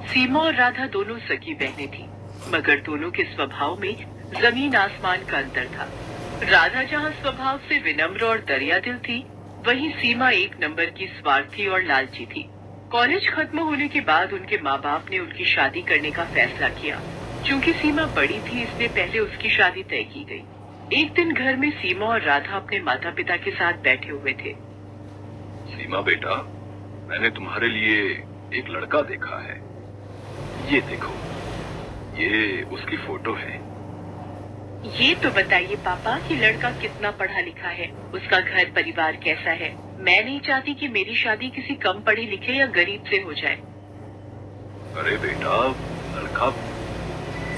सीमा और राधा दोनों सगी बहनें थीं, मगर दोनों के स्वभाव में जमीन आसमान का अंतर था। राधा जहाँ स्वभाव से विनम्र और दरिया दिल थी, वहीं सीमा एक नंबर की स्वार्थी और लालची थी। कॉलेज खत्म होने के बाद उनके माँ बाप ने उनकी शादी करने का फैसला किया। चूँकि सीमा बड़ी थी, इसलिए पहले उसकी शादी तय की गई। एक दिन घर में सीमा और राधा अपने माता पिता के साथ बैठे हुए थे। सीमा बेटा, मैंने तुम्हारे लिए एक लड़का देखा है। ये देखो, ये उसकी फोटो है। ये तो बताइए पापा कि लड़का कितना पढ़ा लिखा है, उसका घर परिवार कैसा है। मैं नहीं चाहती कि मेरी शादी किसी कम पढ़े लिखे या गरीब से हो जाए। अरे बेटा, लड़का।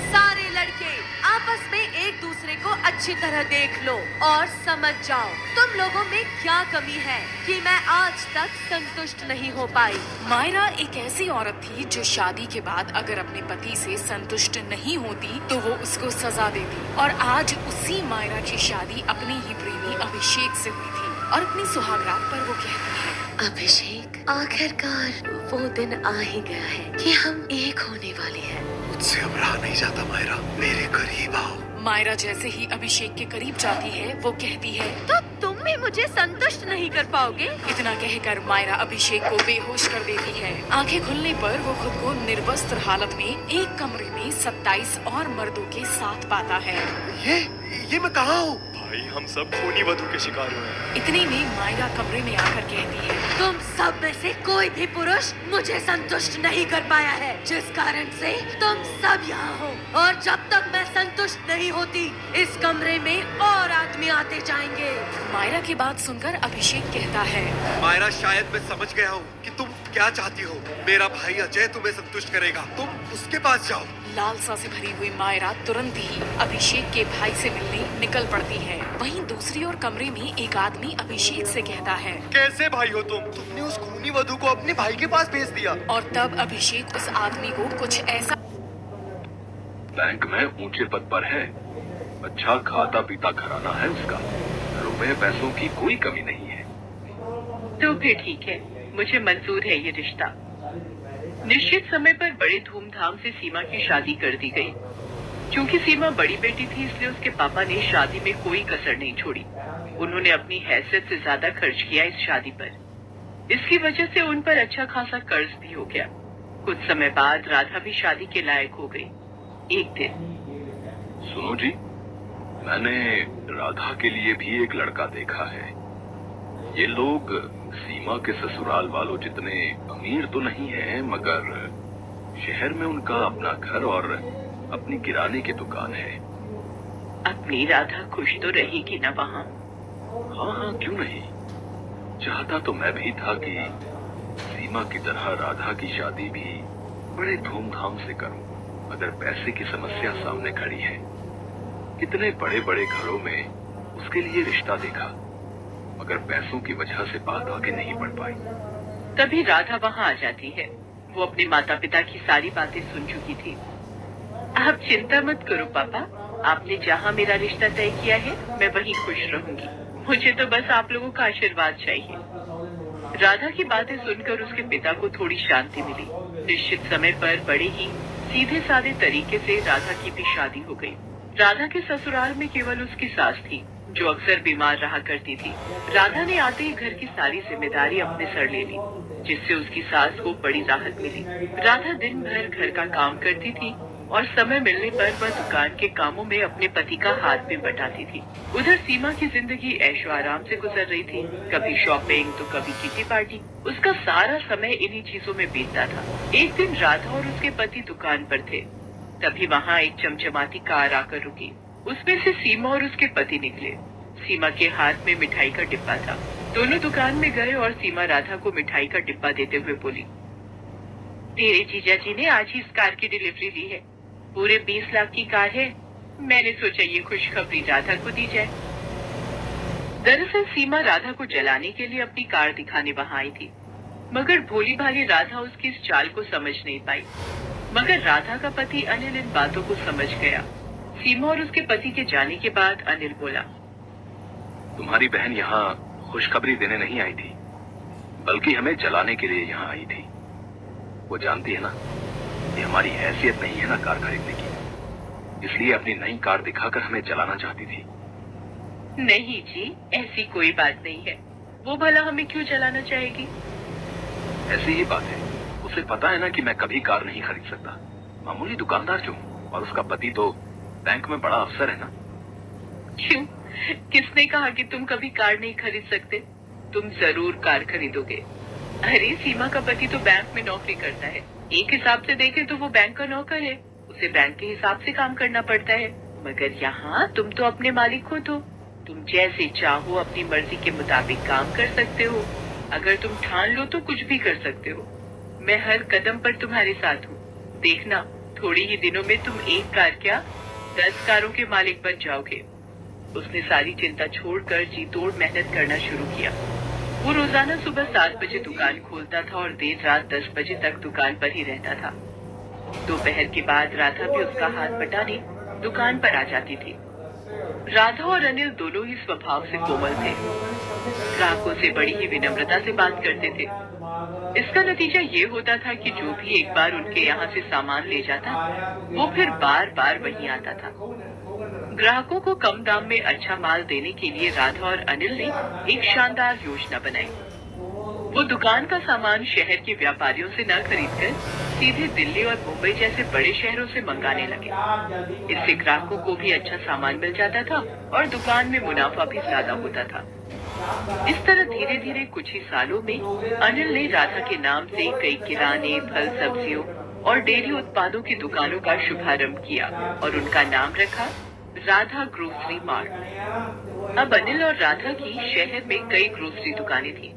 सारे लड़के आपस में एक दूसरे को अच्छी तरह देख लो और समझ जाओ तुम लोगों में क्या कमी है कि मैं आज तक संतुष्ट नहीं हो पाई। मायरा एक ऐसी औरत थी जो शादी के बाद अगर अपने पति से संतुष्ट नहीं होती तो वो उसको सजा देती। और आज उसी मायरा की शादी अपने ही प्रेमी अभिषेक से हुई थी और अपनी सुहागरात पर वो कहती है, अभिषेक, आखिरकार वो दिन आ ही गया है कि हम एक होने वाले हैं। मुझसे अब रहा नहीं जाता मायरा, मेरे करीब आओ। मायरा जैसे ही अभिषेक के करीब जाती है वो कहती है, तो तुम भी मुझे संतुष्ट नहीं कर पाओगे। इतना कहकर मायरा अभिषेक को बेहोश कर देती है। आंखें खुलने पर वो खुद को निर्वस्त्र हालत में एक कमरे में 27 और मर्दों के साथ पाता है। ये मैं कहाँ हूँ? भाई, हम सब खूनी वधू के शिकार हुए हैं। इतने में मायरा कमरे में आकर कहती है, तुम सब में से कोई भी पुरुष मुझे संतुष्ट नहीं कर पाया है, जिस कारण से तुम सब यहाँ हो। और जब तक मैं संतुष्ट नहीं होती, इस कमरे में और आदमी आते जाएंगे। मायरा की बात सुनकर अभिषेक कहता है, मायरा, शायद मैं समझ गया हूँ कि तुम क्या चाहती हो। मेरा भाई अजय तुम्हें संतुष्ट करेगा, तुम उसके पास जाओ। लालसा से भरी हुई मायरा तुरंत ही अभिषेक के भाई से मिलने निकल पड़ती है। वहीं दूसरी ओर कमरे में एक आदमी अभिषेक से कहता है, कैसे भाई हो तुम? तुमने उस खूनी वधू को अपने भाई के पास भेज दिया। और तब अभिषेक उस आदमी को कुछ ऐसा। बैंक में ऊंचे पद पर है, अच्छा खाता पीता घराना है उसका, रुपए पैसों की कोई कमी नहीं है। तो फिर ठीक है, मुझे मंजूर है ये रिश्ता। निश्चित समय पर बड़े धूमधाम से सीमा की शादी कर दी गई। क्योंकि सीमा बड़ी बेटी थी, इसलिए उसके पापा ने शादी में कोई कसर नहीं छोड़ी। उन्होंने अपनी हैसियत से ज्यादा खर्च किया इस शादी पर। इसकी वजह से उन पर अच्छा खासा कर्ज भी हो गया। कुछ समय बाद राधा भी शादी के लायक हो गई। एक दिन, सुनो जी, मैंने राधा के लिए भी एक लड़का देखा है। ये लोग सीमा के ससुराल वालों जितने अमीर तो नहीं है, मगर शहर में उनका अपना घर और अपनी किराने की दुकान है। अपनी राधा खुश तो रहेगी ना वहाँ? हाँ हाँ, क्यों नहीं। चाहता तो मैं भी था कि सीमा की तरह राधा की शादी भी बड़े धूमधाम से करूं, मगर पैसे की समस्या सामने खड़ी है। कितने बड़े बड़े घरों में उसके लिए रिश्ता देखा, मगर पैसों की वजह से बात आगे नहीं बढ़ पाई। तभी राधा वहाँ आ जाती है। वो अपने माता पिता की सारी बातें सुन चुकी थी। आप चिंता मत करो पापा, आपने जहाँ मेरा रिश्ता तय किया है, मैं वहीं खुश रहूंगी। मुझे तो बस आप लोगों का आशीर्वाद चाहिए। राधा की बातें सुनकर उसके पिता को थोड़ी शांति मिली। निश्चित समय पर बड़े ही सीधे साधे तरीके से राधा की भी शादी हो गई। राधा के ससुराल में केवल उसकी सास थी, जो अक्सर बीमार रहा करती थी। राधा ने आते ही घर की सारी जिम्मेदारी अपने सर ले ली, जिससे उसकी सास को बड़ी राहत मिली। राधा दिन भर घर का काम करती थी और समय मिलने पर वह दुकान के कामों में अपने पति का हाथ भी बटाती थी। उधर सीमा की जिंदगी ऐशो आराम से गुजर रही थी। कभी शॉपिंग तो कभी किटी पार्टी। उसका सारा समय इन्हीं चीजों में बीतता था। एक दिन राधा और उसके पति दुकान पर थे, तभी वहाँ एक चमचमाती कार आकर रुकी। उसमें से सीमा और उसके पति निकले। सीमा के हाथ में मिठाई का डिब्बा था। दोनों दुकान में गए और सीमा राधा को मिठाई का डिब्बा देते हुए बोली, तेरे जीजा जी ने आज ही इस कार की डिलीवरी ली है। पूरे 20 लाख की कार है। मैंने सोचा ये खुशखबरी राधा को दी जाए। दरअसल सीमा राधा को जलाने के लिए अपनी कार दिखाने वहाँ आई थी, मगर भोली भाली राधा उसकी इस चाल को समझ नहीं पाई। मगर राधा का पति अनिल इन बातों को समझ गया। सीमा और उसके पति के जाने के बाद अनिल बोला, तुम्हारी बहन यहाँ खुशखबरी देने नहीं आई थी, बल्कि हमें जलाने के लिए यहाँ आई थी। वो जानती है ना, ये हमारी हैसियत नहीं है ना कार खरीदने की, इसलिए अपनी नई कार दिखाकर हमें चलाना चाहती थी। नहीं जी, ऐसी कोई बात नहीं है। वो भला हमें क्यों चलाना चाहेगी? ऐसी ही बात है, उसे पता है ना कि मैं कभी कार नहीं खरीद सकता। मामूली दुकानदार जो हूँ, और उसका पति तो बैंक में बड़ा अफसर है ना। क्यों? किसने कहा कि तुम कभी कार नहीं खरीद सकते? तुम जरूर कार खरीदोगे। अरे सीमा का पति तो बैंक में नौकरी करता है। एक हिसाब से देखें तो वो बैंक का नौकर है, उसे बैंक के हिसाब से काम करना पड़ता है। मगर यहाँ तुम तो अपने मालिक हो, तो तुम जैसे चाहो अपनी मर्जी के मुताबिक काम कर सकते हो। अगर तुम ठान लो तो कुछ भी कर सकते हो। मैं हर कदम पर तुम्हारे साथ हूँ। देखना, थोड़ी ही दिनों में तुम एक कार क्या 10 कारों के मालिक बन जाओगे। उसने सारी चिंता छोड़कर जी तोड़ मेहनत करना शुरू किया। वो रोजाना सुबह 7 बजे दुकान खोलता था और देर रात 10 बजे तक दुकान पर ही रहता था। दोपहर के बाद राधा भी उसका हाथ बटाने दुकान पर आ जाती थी। राधा और अनिल दोनों ही स्वभाव से कोमल थे। ग्राहकों से बड़ी ही विनम्रता से बात करते थे। इसका नतीजा ये होता था कि जो भी एक बार उनके यहाँ से सामान ले जाता, वो फिर बार बार वहीं आता था। ग्राहकों को कम दाम में अच्छा माल देने के लिए राधा और अनिल ने एक शानदार योजना बनाई। वो दुकान का सामान शहर के व्यापारियों से न खरीदकर सीधे दिल्ली और मुंबई जैसे बड़े शहरों से मंगाने लगे। इससे ग्राहकों को भी अच्छा सामान मिल जाता था और दुकान में मुनाफा भी ज्यादा होता था। इस तरह धीरे धीरे कुछ ही सालों में अनिल ने राधा के नाम से कई किराने, फल, सब्जियों और डेयरी उत्पादों की दुकानों का शुभारंभ किया और उनका नाम रखा राधा ग्रोसरी मार्ट। अब अनिल और राधा की शहर में कई ग्रोसरी दुकानें थी।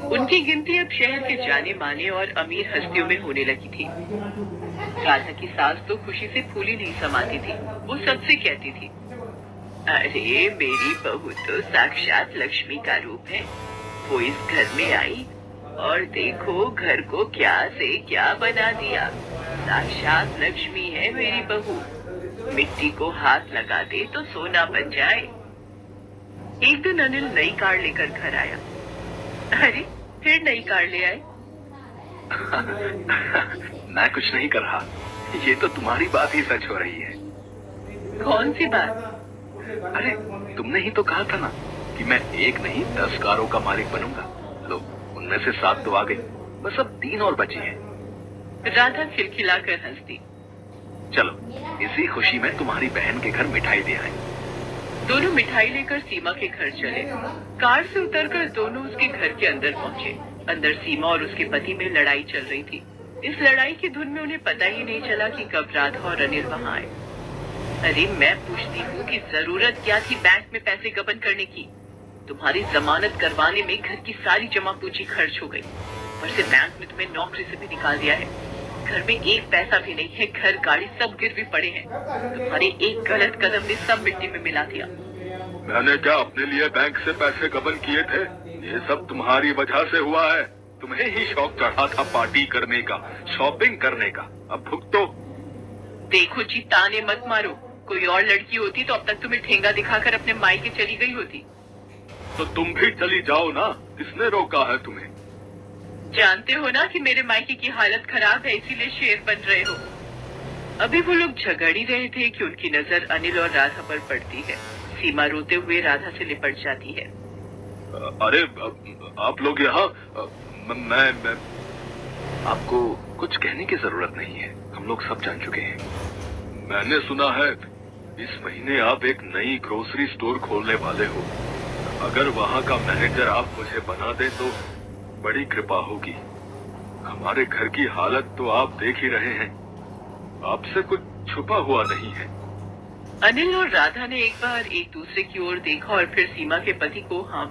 उनकी गिनती अब शहर के जाने माने और अमीर हस्तियों में होने लगी थी। राधा की सास तो खुशी से फूली नहीं समाती थी। वो सबसे कहती थी, अरे मेरी बहू तो साक्षात लक्ष्मी का रूप है। वो इस घर में आई और देखो घर को क्या से क्या बना दिया। साक्षात लक्ष्मी है मेरी बहू। मिट्टी को हाथ लगा दे तो सोना बन जाए। एक दिन अनिल नई कार लेकर घर आया। अरे फिर नई कार ले आए? मैं कुछ नहीं कर रहा, ये तो तुम्हारी बात ही सच हो रही है। कौन सी बात? अरे तुमने ही तो कहा था ना कि मैं एक नहीं 10 कारों का मालिक बनूंगा। लो, उनमें से 7 तो आ गई, बस अब 3 और बची हैं। राधा खिलखिलाकर हंसती। चलो, इसी खुशी में तुम्हारी बहन के घर मिठाई दे आए। दोनों मिठाई लेकर सीमा के घर चले। कार से उतरकर दोनों उसके घर के अंदर पहुंचे। अंदर सीमा और उसके पति में लड़ाई चल रही थी। इस लड़ाई की धुन में उन्हें पता ही नहीं चला कि कब राधा और अनिल वहाँ आए। अरे मैं पूछती हूँ कि जरूरत क्या थी बैंक में पैसे गबन करने की? तुम्हारी जमानत करवाने में घर की सारी जमा पूंजी खर्च हो गई। और से बैंक में तुम्हें नौकरी से भी निकाल दिया है। घर में एक पैसा भी नहीं है। घर, गाड़ी सब गिरवी पड़े हैं। तुम्हारे एक गलत कदम ने सब मिट्टी में मिला दिया। मैंने क्या अपने लिए बैंक से पैसे गबन किए थे? ये सब तुम्हारी वजह से हुआ है। तुम्हें ही शौक चढ़ा था पार्टी करने का, शॉपिंग करने का। अब भुगतो। देखो जी, ताने मत मारो। कोई और लड़की होती तो अब तक तुम्हें ठेंगा दिखाकर अपने मायके चली गई होती। तो तुम भी चली जाओ ना, किसने रोका है तुम्हें? जानते हो ना कि मेरे मायके की हालत खराब है, इसीलिए शेर बन रहे हो। अभी वो लोग झगड़ ही रहे थे कि उनकी नजर अनिल और राधा पर पड़ती है। सीमा रोते हुए राधा से लिपट जाती है। अरे आप लोग यहाँ, मैं आपको कुछ कहने की जरूरत नहीं है, हम लोग सब जान चुके हैं। मैंने सुना है इस महीने आप एक नई ग्रोसरी स्टोर खोलने वाले हो। अगर वहाँ का मैनेजर आप मुझे बना दे तो बड़ी कृपा होगी। हमारे घर की हालत तो आप देख ही रहे हैं, आपसे कुछ छुपा हुआ नहीं है। अनिल और राधा ने एक बार एक दूसरे की ओर देखा और फिर सीमा के पति को हाँ